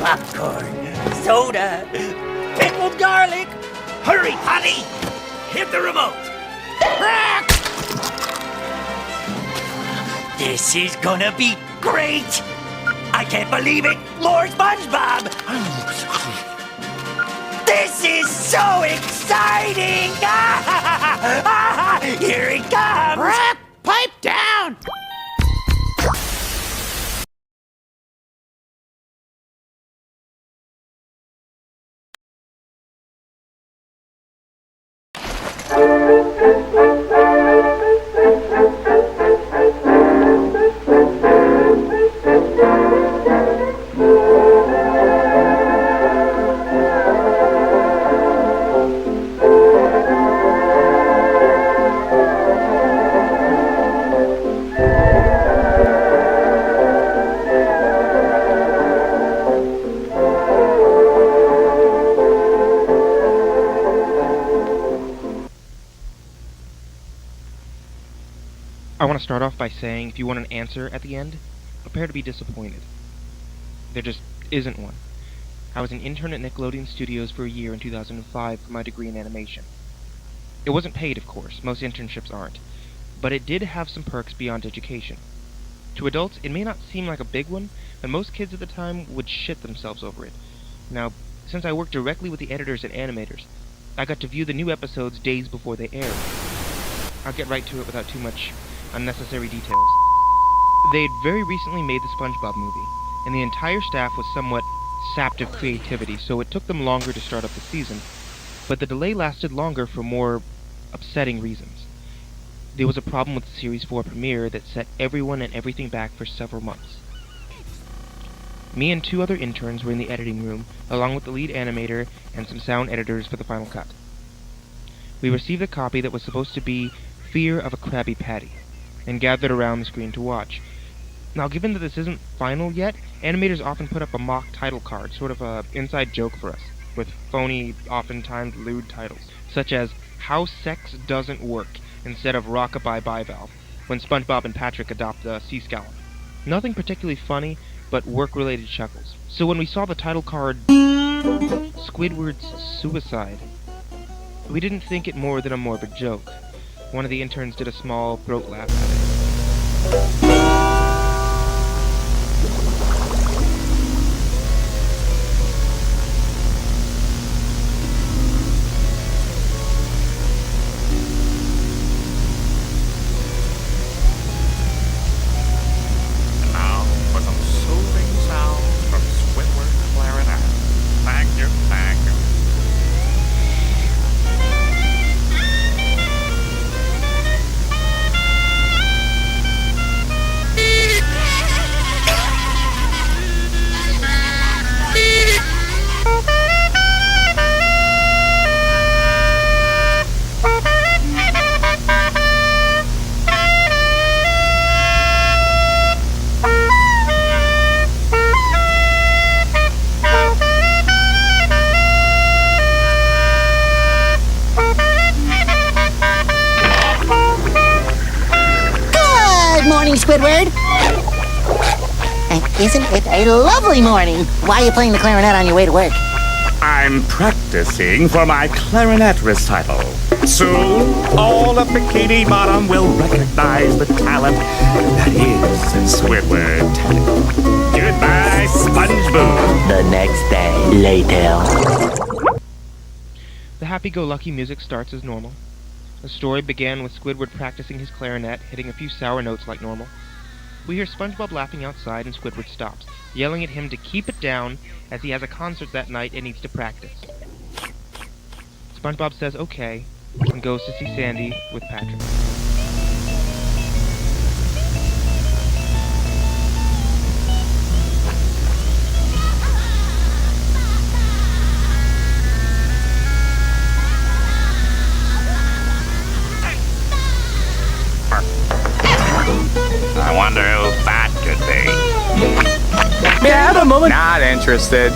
popcorn, soda, pickled garlic. Hurry, Potty! Hit the remote! This is gonna be great! I can't believe it! More SpongeBob! This is so exciting! Here it comes! Pipe down! I want to start off by saying, if you want an answer at the end, prepare to be disappointed. There just isn't one. I was an intern at Nickelodeon Studios for a year in 2005 for my degree in animation. It wasn't paid, of course, most internships aren't, but it did have some perks beyond education. To adults, it may not seem like a big one, but most kids at the time would shit themselves over it. Now, since I worked directly with the editors and animators, I got to view the new episodes days before they aired. I'll get right to it without too much unnecessary details. They'd very recently made the SpongeBob movie, and the entire staff was somewhat sapped of creativity, so it took them longer to start up the season, but the delay lasted longer for more upsetting reasons. There was a problem with the Series 4 premiere that set everyone and everything back for several months. Me and 2 other interns were in the editing room, along with the lead animator and some sound editors for the final cut. We received a copy that was supposed to be Fear of a Krabby Patty, and gathered around the screen to watch. Now, given that this isn't final yet, animators often put up a mock title card, sort of a inside joke for us, with phony, oftentimes lewd titles, such as How Sex Doesn't Work, instead of Rockabye Bivalve, when SpongeBob and Patrick adopt a sea scallop. Nothing particularly funny, but work-related chuckles. So when we saw the title card, Squidward's Suicide, we didn't think it more than a morbid joke. One of the interns did a small throat laugh at it. Now for some soothing sounds from Squidward Clarinet. Thank you, thank you. Good morning, Squidward. And isn't it a lovely morning? Why are you playing the clarinet on your way to work? I'm practicing for my clarinet recital. Soon, all of Bikini Bottom will recognize the talent that is Squidward Teddy. Goodbye, SpongeBob. The next day, later. The happy-go-lucky music starts as normal. The story began with Squidward practicing his clarinet, hitting a few sour notes like normal. We hear SpongeBob laughing outside and Squidward stops, yelling at him to keep it down as he has a concert that night and needs to practice. SpongeBob says okay and goes to see Sandy with Patrick. I wonder who that could be. May I have a moment? Not interested.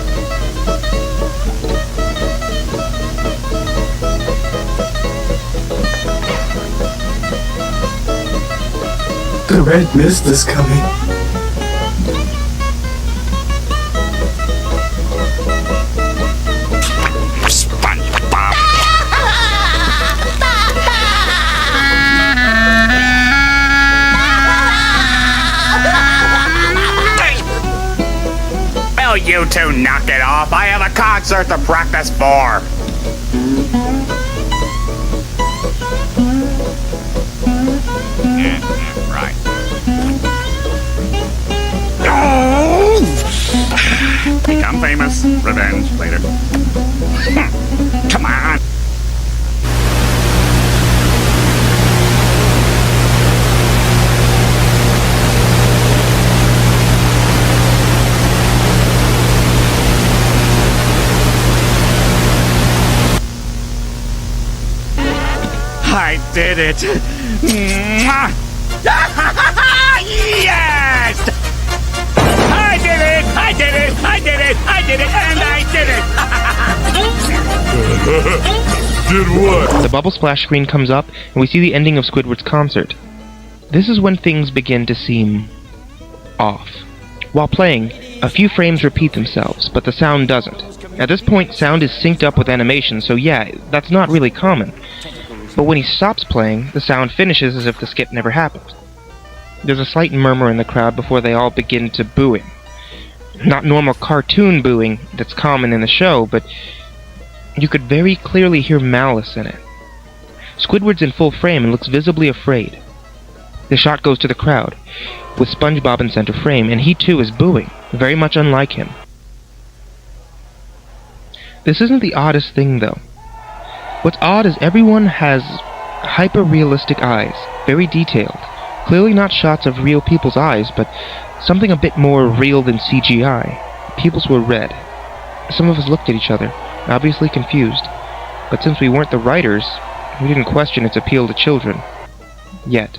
The red mist is coming. Will you two knock it off? I have a concert to practice for. Right. Become famous. Revenge later. Come on. I did it! Mwah! Yes! I did it! I did it! I did it! I did it! And I did it! Did what? The bubble splash screen comes up, and we see the ending of Squidward's concert. This is when things begin to seem off. While playing, a few frames repeat themselves, but the sound doesn't. At this point, sound is synced up with animation, so yeah, that's not really common. But when he stops playing, the sound finishes as if the skit never happened. There's a slight murmur in the crowd before they all begin to boo him. Not normal cartoon booing that's common in the show, but you could very clearly hear malice in it. Squidward's in full frame and looks visibly afraid. The shot goes to the crowd, with SpongeBob in center frame, and he too is booing, very much unlike him. This isn't the oddest thing, though. What's odd is everyone has hyper-realistic eyes, very detailed. Clearly not shots of real people's eyes, but something a bit more real than CGI. Pupils were red. Some of us looked at each other, obviously confused. But since we weren't the writers, we didn't question its appeal to children. Yet.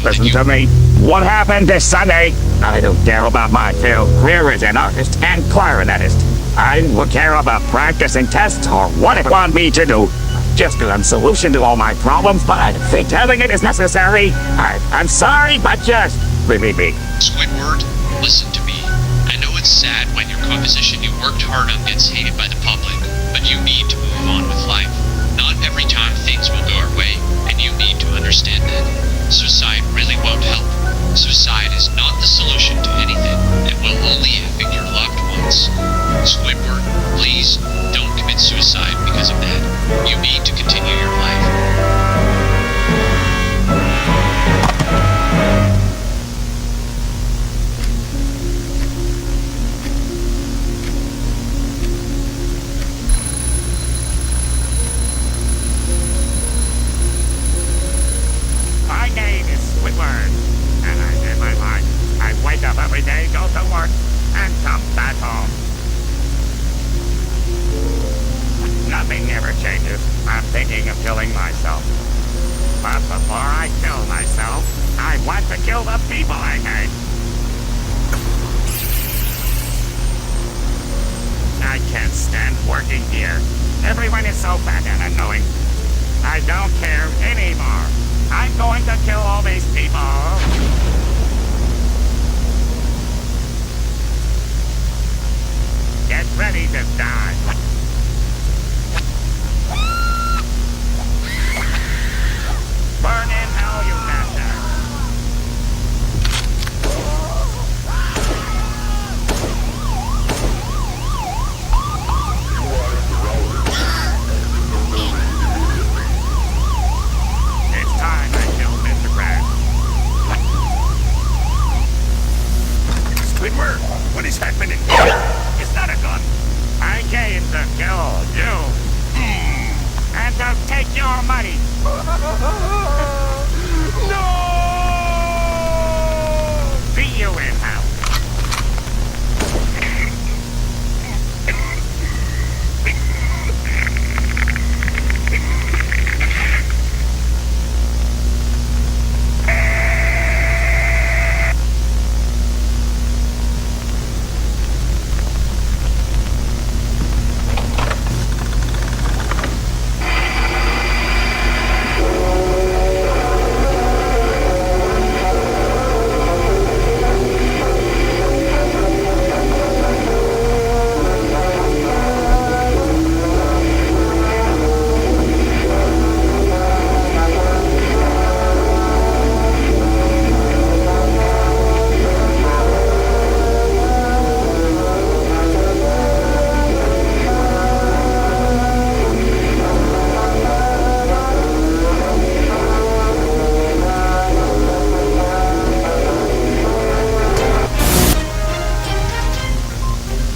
Listen to me. What happened this Sunday? I don't care about my field career as an artist and clarinetist. I will care about practicing tests or what it want me to do. Just a solution to all my problems, but I think having it is necessary. I'm sorry, but just believe me. Squidward, listen to me. I know it's sad when your composition you worked hard on gets hated by the public, but you need to move on with life. Not every time things will go our way, and you need to understand that. Suicide really won't help. Suicide is not the solution to anything. It will only affect your loved ones. Squidward, please don't commit suicide because of that. You need to continue your life. My name is Squidward, and I live my life. I wake up every day, go to work, and come back home. Nothing ever changes. I'm thinking of killing myself. But before I kill myself, I want to kill the people I hate. I can't stand working here. Everyone is so bad and annoying. I don't care anymore. I'm going to kill all these people. Get ready to die. Burn in hell, you bastard. It's time I killed Mr. Krabs. Squidward, what is happening here? It's not a gun. I came to kill you. And to take your money. No! See you in hell.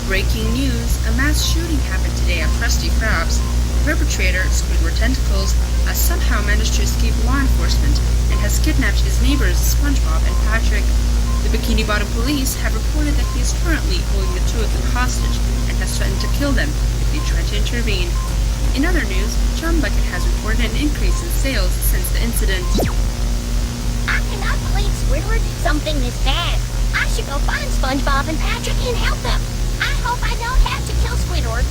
Breaking news, a mass shooting happened today at Krusty Krabs. The perpetrator, Squidward Tentacles, has somehow managed to escape law enforcement and has kidnapped his neighbors SpongeBob and Patrick. The Bikini Bottom police have reported that he is currently holding the two of them hostage and has threatened to kill them if they try to intervene. In other news, John Bucket has reported an increase in sales since the incident. I cannot believe Squidward did something this bad. I should go find SpongeBob and Patrick and help them. I hope I don't have to kill Squidward.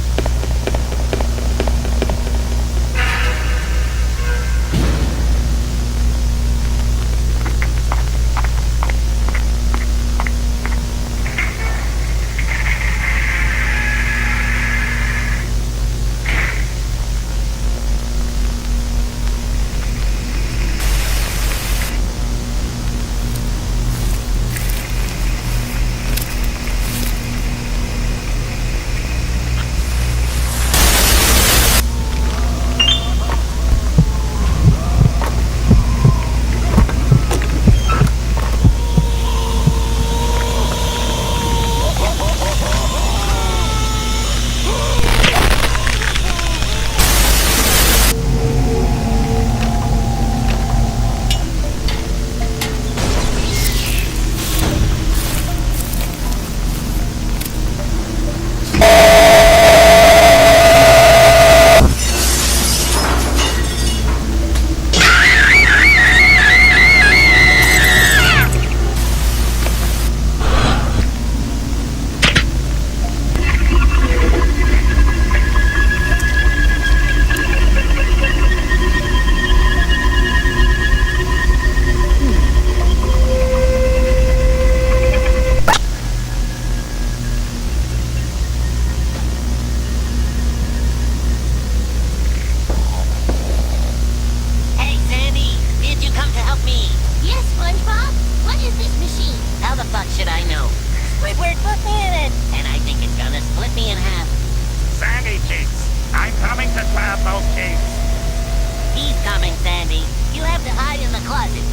me in half. Sandy cheeks, I'm coming to grab those cheeks. He's coming, Sandy. You have to hide in the closet.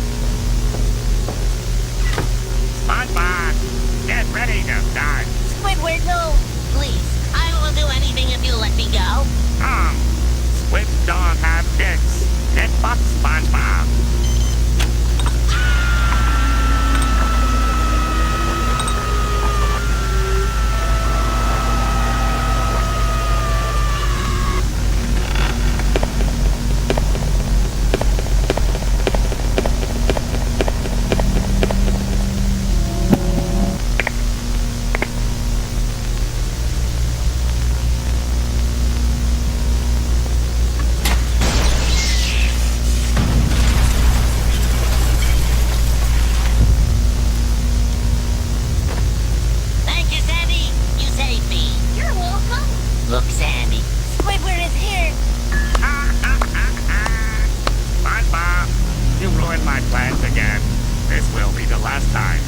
SpongeBob, get ready to die. Squidward, no. Please, I will do anything if you let me go. Squids don't have dicks. Get fucked, SpongeBob. Thank you, Sandy. You saved me. You're welcome. Look, Sandy. Squidward is here. SpongeBob, you ruined my plans again. This will be the last time.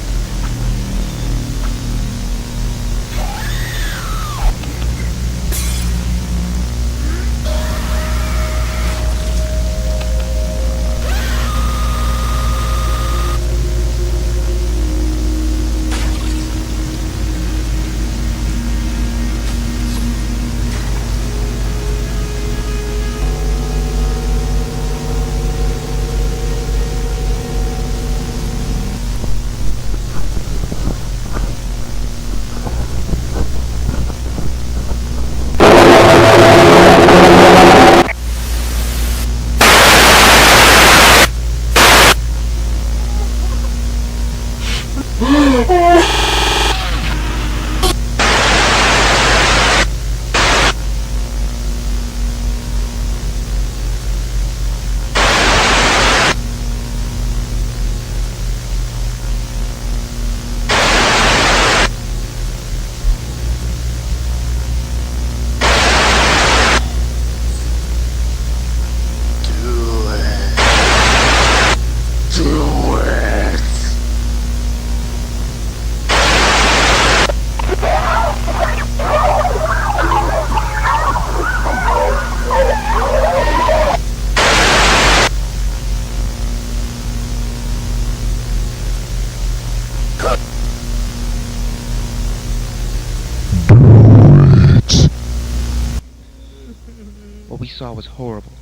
What we saw was horrible.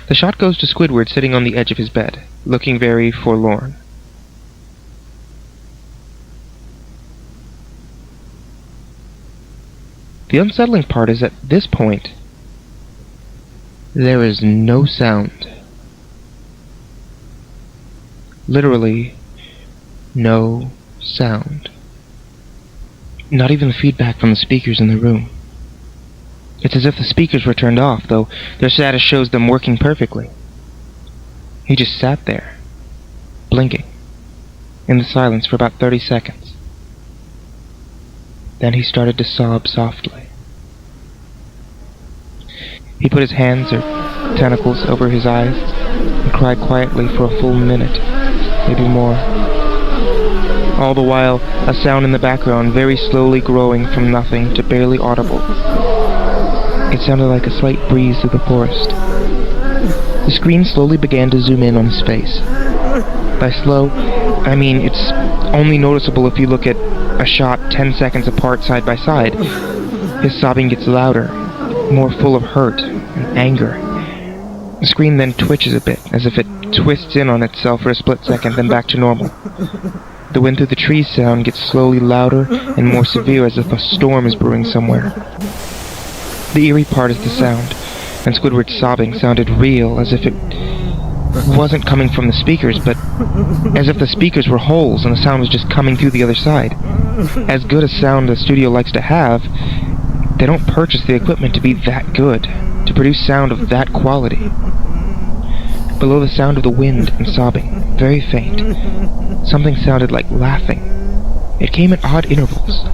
The shot goes to Squidward sitting on the edge of his bed, looking very forlorn. The unsettling part is at this point, there is no sound. Literally, no sound. Not even the feedback from the speakers in the room. It's as if the speakers were turned off, though their status shows them working perfectly. He just sat there, blinking, in the silence for about 30 seconds. Then he started to sob softly. He put his hands or tentacles over his eyes and cried quietly for a full minute, maybe more. All the while, a sound in the background very slowly growing from nothing to barely audible. It sounded like a slight breeze through the forest. The screen slowly began to zoom in on his face. By slow, I mean it's only noticeable if you look at a shot 10 seconds apart side by side. His sobbing gets louder, more full of hurt and anger. The screen then twitches a bit, as if it twists in on itself for a split second, then back to normal. The wind through the trees sound gets slowly louder and more severe, as if a storm is brewing somewhere. The eerie part is the sound, and Squidward's sobbing sounded real, as if it wasn't coming from the speakers, but as if the speakers were holes and the sound was just coming through the other side. As good a sound the studio likes to have, they don't purchase the equipment to be that good, to produce sound of that quality. Below the sound of the wind and sobbing, very faint, something sounded like laughing. It came at odd intervals.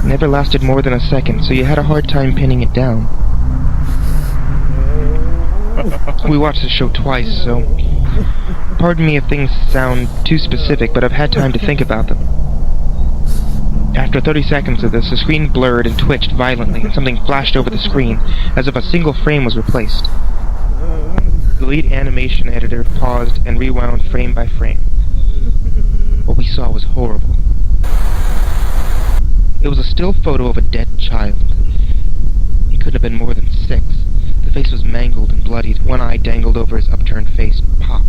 Never lasted more than a second, so you had a hard time pinning it down. We watched the show twice, so pardon me if things sound too specific, but I've had time to think about them. After 30 seconds of this, the screen blurred and twitched violently, and something flashed over the screen, as if a single frame was replaced. The lead animation editor paused and rewound frame by frame. What we saw was horrible. It was a still photo of a dead child. He couldn't have been more than 6. The face was mangled and bloodied, one eye dangled over his upturned face, popped.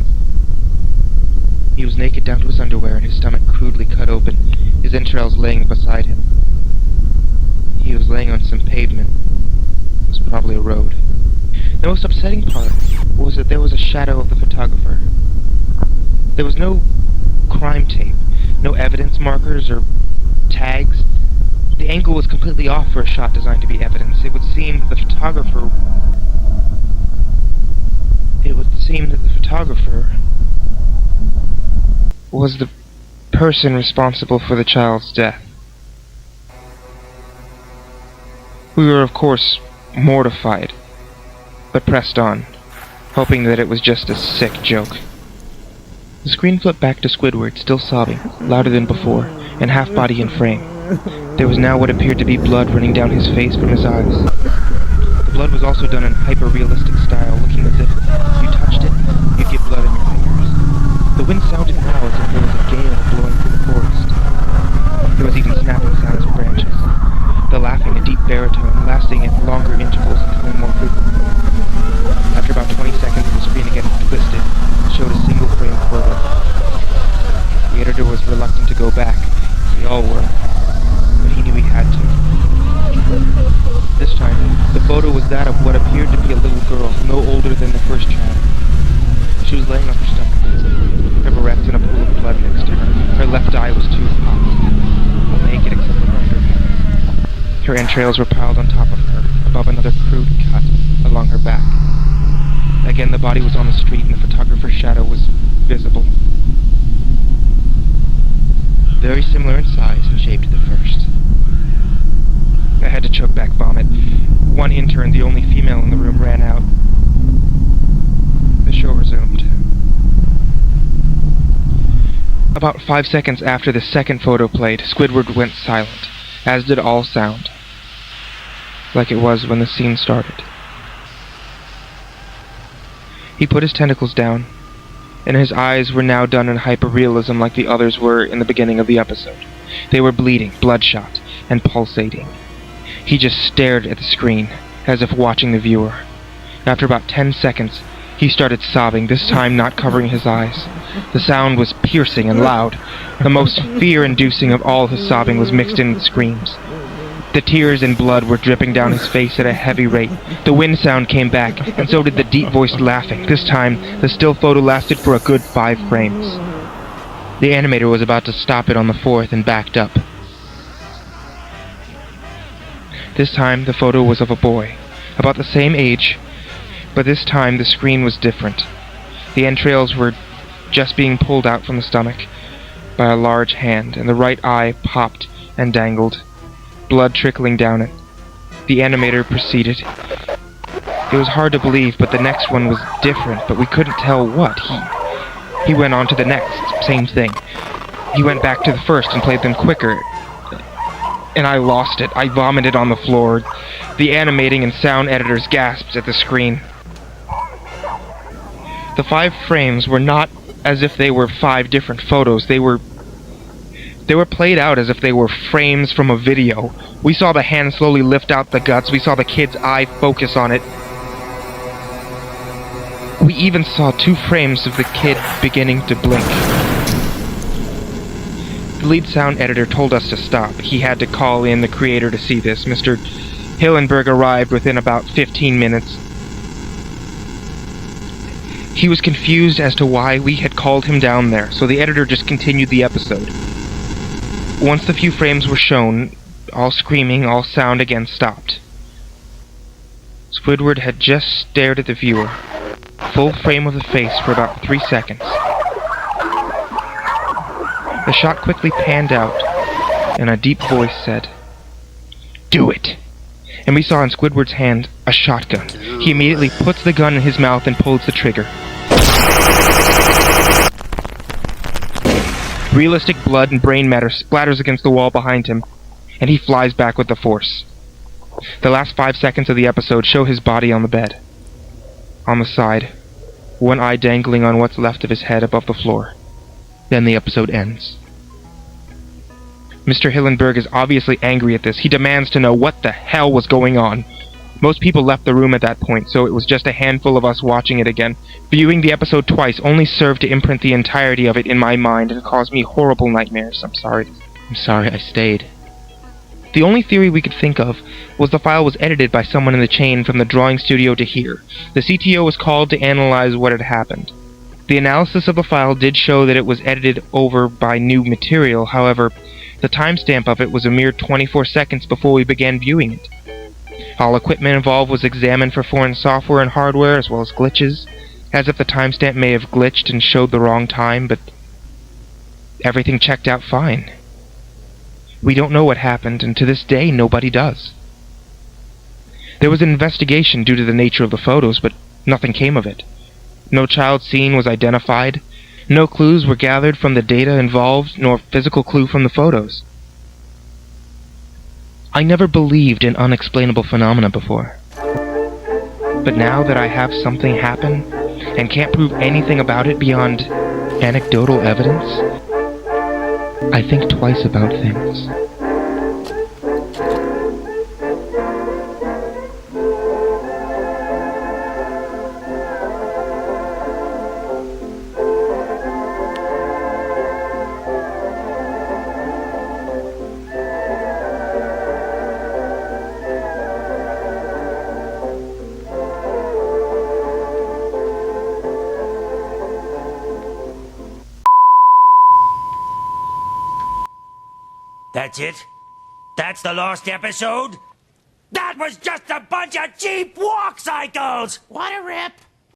He was naked down to his underwear and his stomach crudely cut open, his entrails laying beside him. He was laying on some pavement. It was probably a road. The most upsetting part was that there was a shadow of the photographer. There was no crime tape, no evidence markers or tags. The angle was completely off for a shot designed to be evidence. It would seem that the photographer was the person responsible for the child's death. We were, of course, mortified, but pressed on, hoping that it was just a sick joke. The screen flipped back to Squidward, still sobbing, louder than before, and half body in frame. There was now what appeared to be blood running down his face from his eyes. The blood was also done in hyper-realistic style, looking as if you touched it, you'd get blood on your fingers. The wind sounded now as if there was a gale blowing through the forest. There was even snapping sounds of branches. The laughing, a deep baritone, lasting at longer intervals and coming more frequently. After about 20 seconds, the screen again twisted, showed a single frame photo. The editor was reluctant to go back. We all were. But he knew he had to. This time, the photo was that of what appeared to be a little girl, no older than the first child. She was laying on her stomach, her bereft in a pool of blood next to her. Her left eye was too popped, naked except for her underwear. Her entrails were piled on top of her, above another crude cut along her back. Again, the body was on the street and the photographer's shadow was visible. Very similar in size and shape to the first. I had to choke back vomit. One intern, the only female in the room, ran out. The show resumed. About 5 seconds after the second photo played, Squidward went silent, as did all sound, like it was when the scene started. He put his tentacles down, and his eyes were now done in hyper-realism like the others were in the beginning of the episode. They were bleeding, bloodshot, and pulsating. He just stared at the screen, as if watching the viewer. After about 10 seconds, he started sobbing, this time not covering his eyes. The sound was piercing and loud. The most fear-inducing of all his sobbing was mixed in with screams. The tears and blood were dripping down his face at a heavy rate. The wind sound came back, and so did the deep-voiced laughing. This time, the still photo lasted for a good 5 frames. The animator was about to stop it on the 4th and backed up. This time, the photo was of a boy, about the same age, but this time the screen was different. The entrails were just being pulled out from the stomach by a large hand, and the right eye popped and dangled, blood trickling down it. The animator proceeded. It was hard to believe, but the next one was different, but we couldn't tell what. He went on to the next, same thing. He went back to the first and played them quicker, and I lost it. I vomited on the floor. The animating and sound editors gasped at the screen. The 5 frames were not as if they were 5 different photos. They were played out as if they were frames from a video. We saw the hand slowly lift out the guts. We saw the kid's eye focus on it. We even saw 2 frames of the kid beginning to blink. The lead sound editor told us to stop. He had to call in the creator to see this. Mr. Hillenberg arrived within about 15 minutes. He was confused as to why we had called him down there, so the editor just continued the episode. Once the few frames were shown, all screaming, all sound again stopped. Squidward had just stared at the viewer, full frame of the face for about 3 seconds. The shot quickly panned out, and a deep voice said, "Do it!" And we saw in Squidward's hand a shotgun. He immediately puts the gun in his mouth and pulls the trigger. Realistic blood and brain matter splatters against the wall behind him. and he flies back with the force. The last 5 seconds of the episode show his body on the bed, on the side, one eye dangling on what's left of his head above the floor. Then the episode ends. Mr. Hillenberg is obviously angry at this. He demands to know what the hell was going on. Most people left the room at that point, so it was just a handful of us watching it again. Viewing the episode twice only served to imprint the entirety of it in my mind and caused me horrible nightmares. I'm sorry I stayed. The only theory we could think of was the file was edited by someone in the chain from the drawing studio to here. The CTO was called to analyze what had happened. The analysis of the file did show that it was edited over by new material. However, the timestamp of it was a mere 24 seconds before we began viewing it. All equipment involved was examined for foreign software and hardware, as well as glitches, as if the timestamp may have glitched and showed the wrong time, but everything checked out fine. We don't know what happened, and to this day, nobody does. There was an investigation due to the nature of the photos, but nothing came of it. No child scene was identified, no clues were gathered from the data involved, nor physical clue from the photos. I never believed in unexplainable phenomena before. But now that I have something happen, and can't prove anything about it beyond anecdotal evidence, I think twice about things. That's it? That's the last episode? That was just a bunch of cheap walk cycles! What a rip!